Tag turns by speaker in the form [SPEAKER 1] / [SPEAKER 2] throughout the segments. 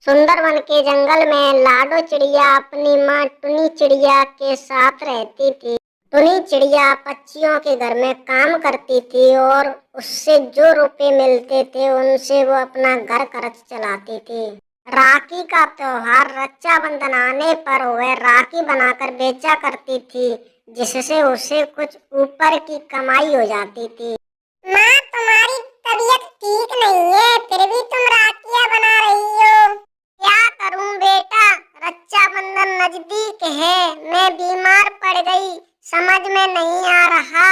[SPEAKER 1] सुंदरवन के जंगल में लाडो चिड़िया अपनी माँ टुनी चिड़िया के साथ रहती थी। टुनी चिड़िया पक्षियों के घर में काम करती थी और उससे जो रुपए मिलते थे उनसे वो अपना घर खर्च चलाती थी। राखी का त्योहार रक्षाबंधन आने पर वह राखी बनाकर बेचा करती थी, जिससे उसे कुछ ऊपर की कमाई हो जाती थी।
[SPEAKER 2] माँ, तुम्हारी तबीयत ठीक नहीं है, फिर भी तुम राखियाँ बना रही हो।
[SPEAKER 1] क्या करूं बेटा, रक्षाबंधन नजदीक है, मैं बीमार पड़ गई, समझ में नहीं आ रहा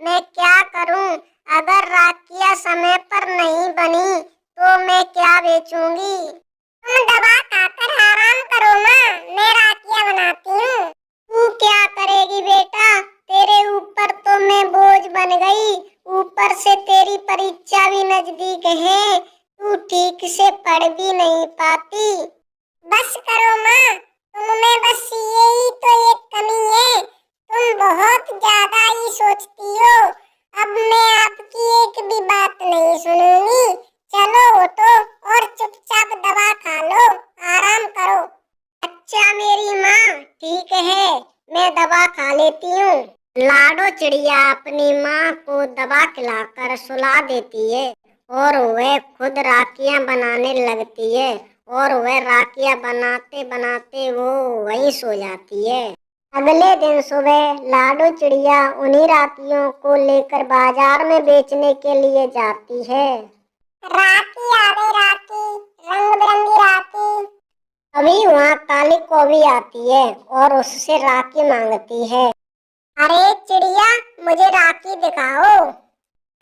[SPEAKER 1] मैं क्या करूं। अगर राखियाँ समय पर नहीं बनी तो मैं क्या बेचूंगी।
[SPEAKER 2] तुम दवा खाकर आराम करो माँ, मैं राखियाँ बनाती हूँ।
[SPEAKER 1] तू क्या करेगी बेटा, तेरे ऊपर तो मैं बोझ बन गई, ऊपर से तेरी परीक्षा भी नजदीक है, तू ठीक से पढ़ भी नहीं पाती।
[SPEAKER 2] बस करो माँ, तुम में बस यही तो एक कमी है, तुम बहुत ज्यादा ही सोचती हो। अब मैं आपकी एक भी बात नहीं सुनूंगी। चलो उठो और चुपचाप दवा खा लो, आराम करो।
[SPEAKER 1] अच्छा मेरी माँ, ठीक है, मैं दवा खा लेती हूँ। लाडो चिड़िया अपनी माँ को दवा खिलाकर सुला देती है और वह खुद राखियाँ बनाने लगती है और वह राखियाँ बनाते बनाते वो वहीं सो जाती है। अगले दिन सुबह लाडो चिड़िया उन्हीं राखियों को लेकर बाजार में बेचने के लिए जाती है।
[SPEAKER 2] राखी आ गई, राखी, रंग बिरंगी राखी।
[SPEAKER 1] अभी वहाँ काली कौवी आती है और उससे राखी मांगती है।
[SPEAKER 2] अरे चिड़िया, मुझे राखी दिखाओ।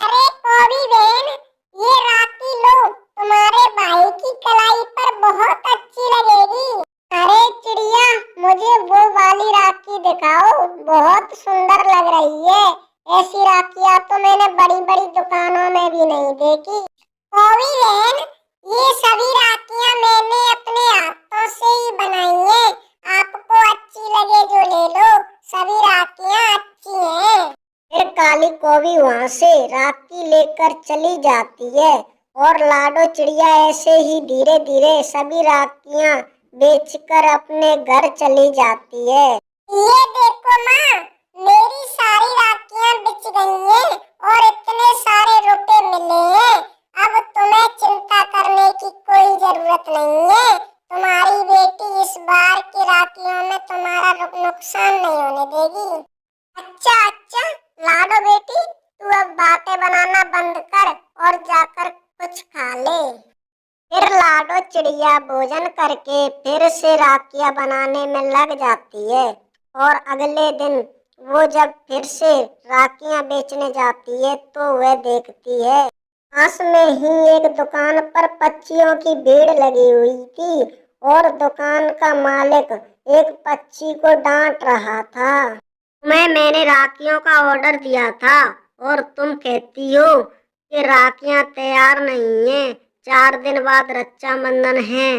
[SPEAKER 2] अरे कौवी बहन, ये राखी लो, तुम्हारे भाई की कलाई पर बहुत अच्छी लगेगी।
[SPEAKER 1] अरे चिड़िया, मुझे वो वाली राखी दिखाओ, बहुत सुंदर लग रही है, ऐसी राखियाँ तो मैंने बड़ी बड़ी दुकानों में भी नहीं देखी।
[SPEAKER 2] कौवी बहन, ये सभी राखियाँ मैंने अपने हाथों से ही बनाई है, आपको अच्छी लगे जो ले लो, सभी राखियाँ अच्छी हैं।
[SPEAKER 1] फिर काली कौवी वहाँ से राखी लेकर चली जाती है और लाडो चिड़िया ऐसे ही धीरे धीरे सभी राखियाँ बेचकर अपने घर चली जाती है।
[SPEAKER 2] ये देखो माँ, मेरी सारी राखियाँ बिक गई हैं और इतने सारे रुपए मिले हैं। अब तुम्हें चिंता करने की कोई जरूरत नहीं है, तुम्हारी बेटी इस बार की राखियों में तुम्हारा नुकसान नहीं होने देगी।
[SPEAKER 1] अच्छा अच्छा लाडो बेटी, तू अब बातें बनाना बंद कर और जाकर कुछ खा ले। फिर लाडो चिड़िया भोजन करके फिर से राखियाँ बनाने में लग जाती है और अगले दिन वो जब फिर से राखियाँ बेचने जाती है तो वह देखती है पास में ही एक दुकान पर पक्षियों की भीड़ लगी हुई थी और दुकान का मालिक एक पक्षी को डांट रहा था। मैंने राखियों का ऑर्डर दिया था और तुम कहती हो कि राखियां तैयार नहीं हैं, 4 दिन बाद रक्षाबंधन है।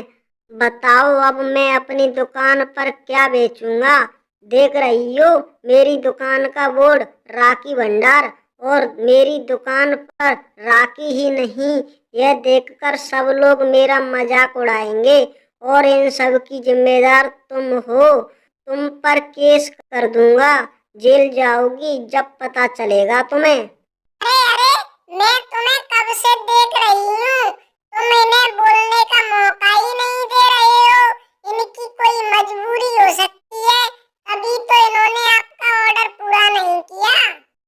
[SPEAKER 1] बताओ अब मैं अपनी दुकान पर क्या बेचूंगा। देख रही हो मेरी दुकान का बोर्ड, राखी भंडार, और मेरी दुकान पर राखी ही नहीं, यह देखकर सब लोग मेरा मजाक उड़ाएंगे और इन सब की जिम्मेदार तुम हो। तुम पर केस कर दूंगा, जेल जाओगी जब पता चलेगा तुम्हें।
[SPEAKER 2] अरे अरे, मैं तुम्हें कब से देख रही हूँ, तुम इन्हें बोलने का मौका ही नहीं दे रहे हो। इनकी कोई मजबूरी हो सकती है, अभी तो इन्होंने आपका ऑर्डर पूरा नहीं किया।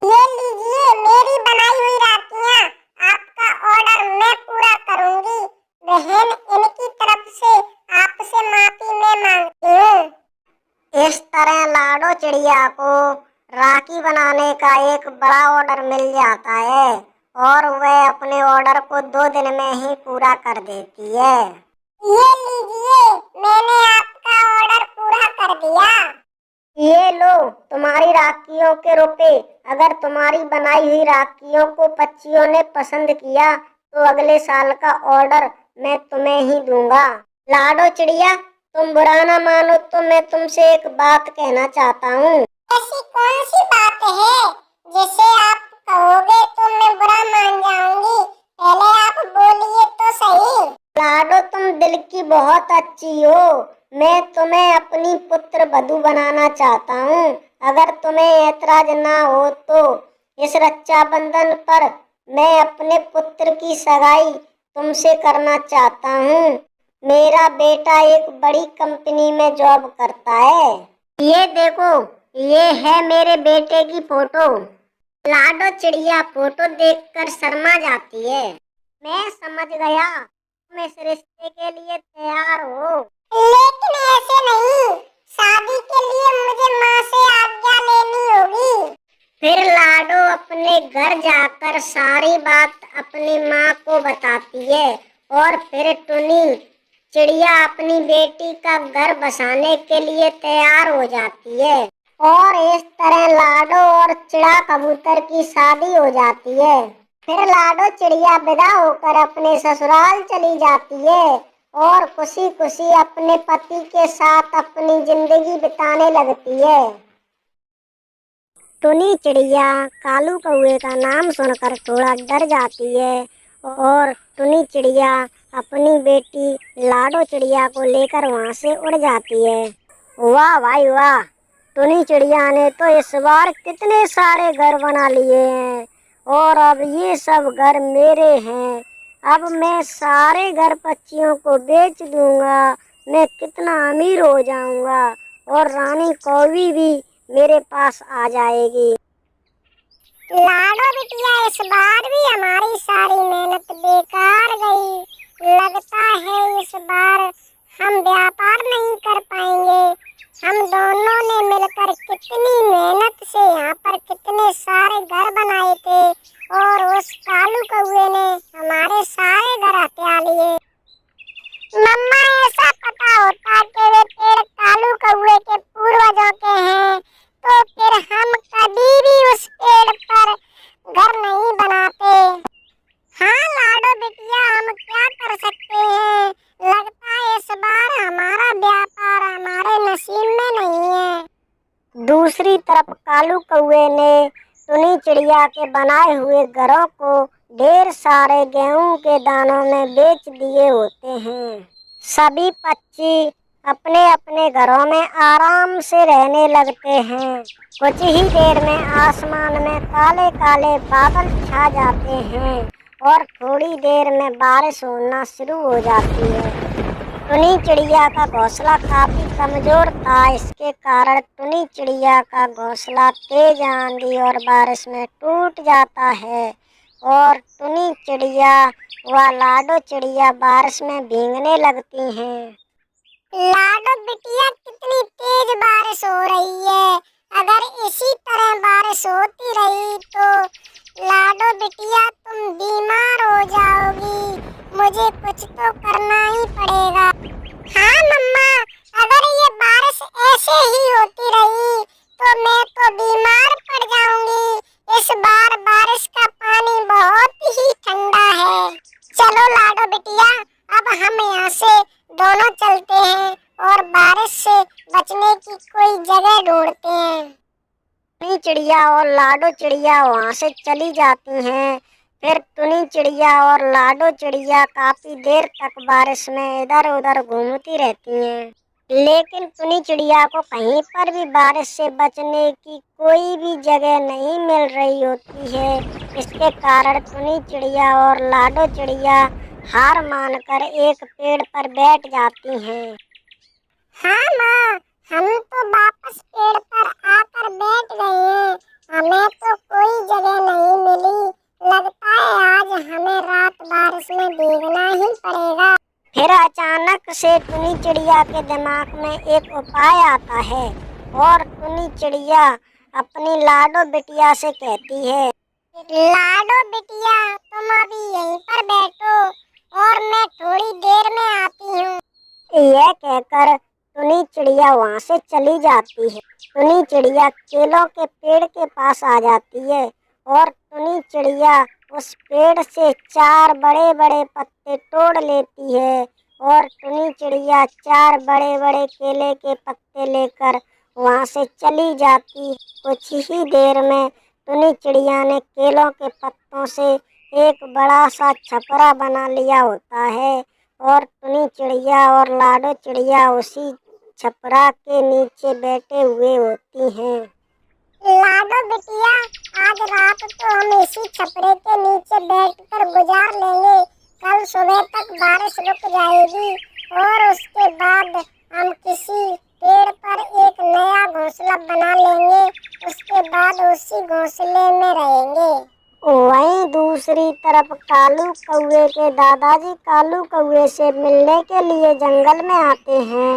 [SPEAKER 2] ये लीजिए मेरी बनाई हुई राखियाँ, आपका ऑर्डर मैं पूरा करूँगी। बहन, इनकी तरफ से आपसे माफी मैं मांगती हूँ।
[SPEAKER 1] इस तरह लाडो चिड़िया को राखी बनाने का एक बड़ा ऑर्डर मिल जाता है और वह अपने ऑर्डर को 2 दिन में ही पूरा कर देती है।
[SPEAKER 2] ये लीजिए, मैंने आपका ऑर्डर पूरा कर दिया।
[SPEAKER 1] ये लो तुम्हारी राखियों के रुपए। अगर तुम्हारी बनाई हुई राखियों को पक्षियों ने पसंद किया तो अगले साल का ऑर्डर मैं तुम्हें ही दूंगा। लाडो चिड़िया, तुम बुरा ना मानो तो मैं तुमसे एक बात कहना चाहता हूँ।
[SPEAKER 2] ऐसी कौन सी बात है जिसे आप कहोगे तो मैं बुरा मान जाऊंगी? पहले आप बोलिए तो सही।
[SPEAKER 1] लाडो तुम दिल की बहुत अच्छी हो। मैं तुम्हें अपनी पुत्र वधू बनाना चाहता हूँ। अगर तुम्हें ऐतराज ना हो तो इस रक्षाबंधन पर मैं अपने पुत्र की सगाई तुमसे करना चाहता हूँ। मेरा बेटा एक बड़ी कंपनी में जॉब करता है। ये देखो, ये है मेरे बेटे की फोटो। लाडो चिड़िया फोटो देखकर शर्मा जाती है। मैं समझ गया, तुम इस रिश्ते के लिए तैयार हो।
[SPEAKER 2] लेकिन ऐसे नहीं, शादी के लिए मुझे माँ से आज्ञा लेनी होगी।
[SPEAKER 1] फिर लाडो अपने घर जाकर सारी बात अपनी माँ को बताती है और फिर टुनी चिड़िया अपनी बेटी का घर बसाने के लिए तैयार हो जाती है और इस तरह लाडो और चिड़ा कबूतर की शादी हो जाती है। फिर लाडो चिड़िया विदा होकर अपने ससुराल चली जाती है और खुशी खुशी अपने पति के साथ अपनी जिंदगी बिताने लगती है। टुनी चिड़िया कालू कौवे का नाम सुनकर थोड़ा डर जाती है और टुनी चिड़िया अपनी बेटी लाडो चिड़िया को लेकर वहां से उड़ जाती है। वाह भाई वाह, टुनी चिड़िया ने तो इस बार कितने सारे घर बना लिए हैं और अब ये सब घर मेरे हैं। अब मैं सारे घर पक्षियों को बेच दूंगा। मैं कितना अमीर हो जाऊंगा और रानी कौवी भी मेरे पास आ जाएगी।
[SPEAKER 2] लाडो बिटिया, इस बार भी हमारी सारी मेहनत बेकार गई। लगता है इस बार हम व्यापार नहीं कर पाएंगे। हम दोनों ने मिलकर कितनी मेहनत से यहाँ पर कितने सारे घर बनाए थे और उस कालू कौवे ने हमारे सारे घर हथिया लिए। मम्मा, ऐसा पता होता कि वे पेड़ कालू कौवे के पूर्वजों के हैं तो फिर हम कभी भी उस पेड़ पर घर नहीं बनाते। हाँ लाडो बिटिया, हम क्या कर सकते हैं। लगता है इस बार हमारा व्यापार हमारे नसीब में नहीं है।
[SPEAKER 1] दूसरी तरफ कालू कौवे ने टुनी चिड़िया के बनाए हुए घरों को ढेर सारे गेहूं के दानों में बेच दिए होते हैं। सभी पक्षी अपने अपने घरों में आराम से रहने लगते हैं। कुछ ही देर में आसमान में काले काले बादल छा जाते हैं और थोड़ी देर में बारिश होना शुरू हो जाती है। टुनी चिड़िया का घोंसला काफी कमजोर था, इसके कारण टुनी चिड़िया का घोंसला तेज आंधी और बारिश में टूट जाता है और टुनी चिड़िया व लाडो चिड़िया बारिश में भीगने लगती हैं।
[SPEAKER 2] लाडो बिटिया, कितनी तेज बारिश हो रही है। अगर इसी तरह बारिश होती रही तो लाडो बिटिया तुम बीमार हो जाओगी। मुझे कुछ तो करना ही पड़ेगा। हाँ मम्मा, अगर ये बारिश ऐसे ही होती रही तो मैं तो बीमार पड़ जाऊंगी। इस बार बारिश का पानी बहुत ही ठंडा है। चलो लाडो बिटिया, अब हम यहाँ से दोनों चलते हैं और बारिश से बचने की कोई जगह ढूंढते हैं।
[SPEAKER 1] टुनी चिड़िया और लाडो चिड़िया वहां से चली जाती हैं। फिर टुनी चिड़िया और लाडो चिड़िया काफी देर तक बारिश में इधर उधर घूमती रहती हैं, लेकिन टुनी चिड़िया को कहीं पर भी बारिश से बचने की कोई भी जगह नहीं मिल रही होती है। इसके कारण टुनी चिड़िया और लाडो चिड़िया हार मानकर एक पेड़ पर बैठ जाती हैं।
[SPEAKER 2] हाँ माँ, हम तो वापस पेड़ पर आकर बैठ गए हैं। हमें तो कोई जगह नहीं मिली। लगता है आज हमें रात बारिश में भीगना ही पड़ेगा।
[SPEAKER 1] फिर अचानक से टुनी चिड़िया के दिमाग में एक उपाय आता है और टुनी चिड़िया अपनी लाडो बिटिया से कहती है,
[SPEAKER 2] लाडो बिटिया, तुम अभी यहीं पर बैठो और मैं थोड़ी देर में आती हूँ।
[SPEAKER 1] यह कहकर टुनी चिड़िया वहां से चली जाती है। टुनी चिड़िया केलों के पेड़ के पास आ जाती है और टुनी चिड़िया उस पेड़ से 4 बड़े बड़े पत्ते तोड़ लेती है और टुनी चिड़िया 4 बड़े बड़े केले के पत्ते लेकर वहां से चली जाती। कुछ ही देर में टुनी चिड़िया ने केलों के पत्तों से एक बड़ा सा छपरा बना लिया होता है और टुनी चिड़िया और लाडो चिड़िया उसी छपरा के नीचे बैठे हुए होती हैं।
[SPEAKER 2] लाडो बिटिया, आज रात तो हम इसी छपरे के नीचे बैठकर गुजार लेंगे। कल सुबह तक बारिश रुक जाएगी और उसके बाद हम किसी पेड़ पर एक नया घोंसला बना लेंगे। उसके बाद उसी घोंसले में रहेंगे।
[SPEAKER 1] वहीं दूसरी तरफ कालू कौवे के दादाजी कालू कौवे से मिलने के लिए जंगल में आते हैं।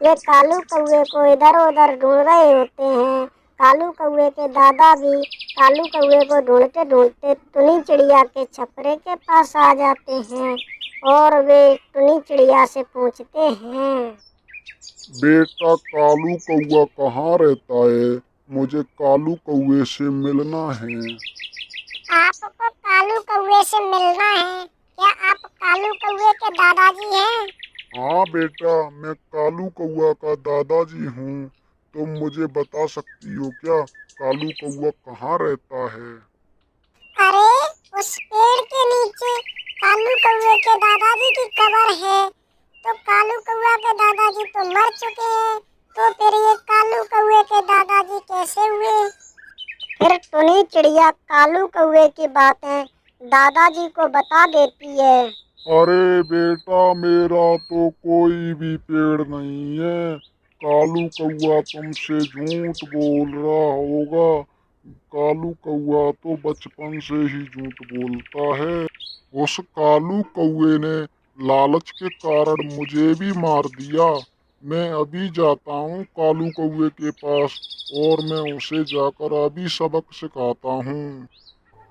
[SPEAKER 1] वे कालू कौवे को इधर उधर ढूंढ रहे होते हैं। कालू कौवे के दादा भी कालू कौवे को ढूंढते ढूंढते टुनी चिड़िया के छपरे के पास आ जाते हैं और वे टुनी चिड़िया से पूछते हैं,
[SPEAKER 3] बेटा कालू कौआ कहाँ रहता है? मुझे कालू कौवे से मिलना है।
[SPEAKER 2] आपको कालू कौवे से मिलना है? क्या आप कालू कौवे के दादाजी हैं?
[SPEAKER 3] हाँ बेटा, मैं कालू कौआ का दादाजी हूँ। तुम मुझे बता सकती हो क्या कालू कौआ कहाँ रहता है?
[SPEAKER 2] अरे, उस पेड़ के नीचे कालू कौवे के दादाजी की कब्र है। तो कालू कौवा के दादाजी तो मर चुके हैं, तो फिर ये कालू कौवे के दादाजी कैसे हुए?
[SPEAKER 1] फिर टुनी चिड़िया कालू कौवे की बातें दादाजी को बता देती है।
[SPEAKER 3] अरे बेटा, मेरा तो कोई भी पेड़ नहीं है। कालू कौआ तुमसे झूठ बोल रहा होगा। कालू कौआ तो बचपन से ही झूठ बोलता है। उस कालू कौवे ने लालच के कारण मुझे भी मार दिया। मैं अभी जाता हूँ कालू कौवे के पास और मैं उसे जाकर अभी सबक सिखाता हूँ।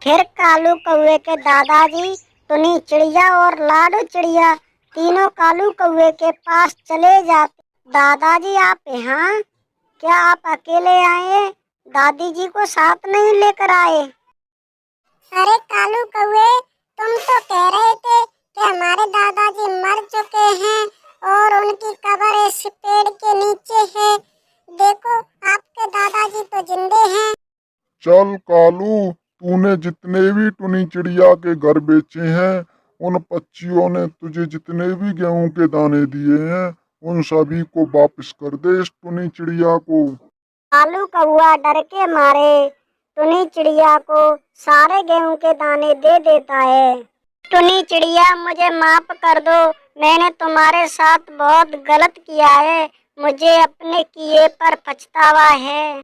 [SPEAKER 1] फिर कालू कौवे के दादाजी टुनी चिड़िया और लाडो चिड़िया तीनों कालू कौवे के पास चले जाते। दादाजी आप यहाँ? क्या आप अकेले आए? दादी जी को साथ नहीं लेकर आए?
[SPEAKER 2] अरे कालू कौवे, तुम तो कह रहे थे कि हमारे दादाजी मर चुके हैं और उनकी कब्र इस पेड़ के नीचे है। देखो, आपके दादाजी तो जिंदे हैं।
[SPEAKER 3] चल कालू, तूने जितने भी टुनी चिड़िया के घर बेचे हैं, उन पक्षियों ने तुझे जितने भी गेहूं के दाने दिए हैं, उन सभी को वापस कर दे इस टुनी चिड़िया को।
[SPEAKER 1] कालू कौआ डर के मारे टुनी चिड़िया को सारे गेहूं के दाने दे देता है। टुनी चिड़िया, मुझे माफ कर दो, मैंने तुम्हारे साथ बहुत गलत किया है। मुझे अपने किए पर पछतावा है।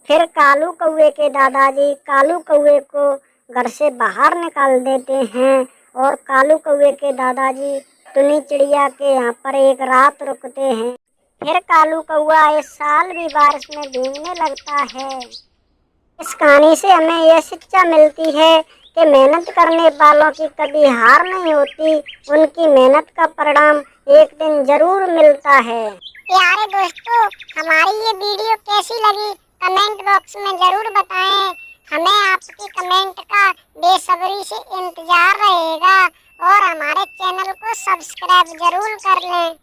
[SPEAKER 1] फिर कालू कौवे के दादाजी कालू कौवे को घर से बाहर निकाल देते हैं और कालू कौवे के दादाजी टुनी चिड़िया के यहाँ पर एक रात रुकते हैं। फिर कालू कौआ इस साल भी बारिश में भीगने लगता है। इस कहानी से हमें यह शिक्षा मिलती है कि मेहनत करने वालों की कभी हार नहीं होती। उनकी मेहनत का परिणाम एक दिन जरूर मिलता है।
[SPEAKER 2] प्यारे दोस्तों, हमारी ये वीडियो कैसी लगी कमेंट बॉक्स में जरूर बताएं। हमें आपकी कमेंट का बेसब्री से इंतजार रहेगा और हमारे चैनल को सब्सक्राइब जरूर कर लें।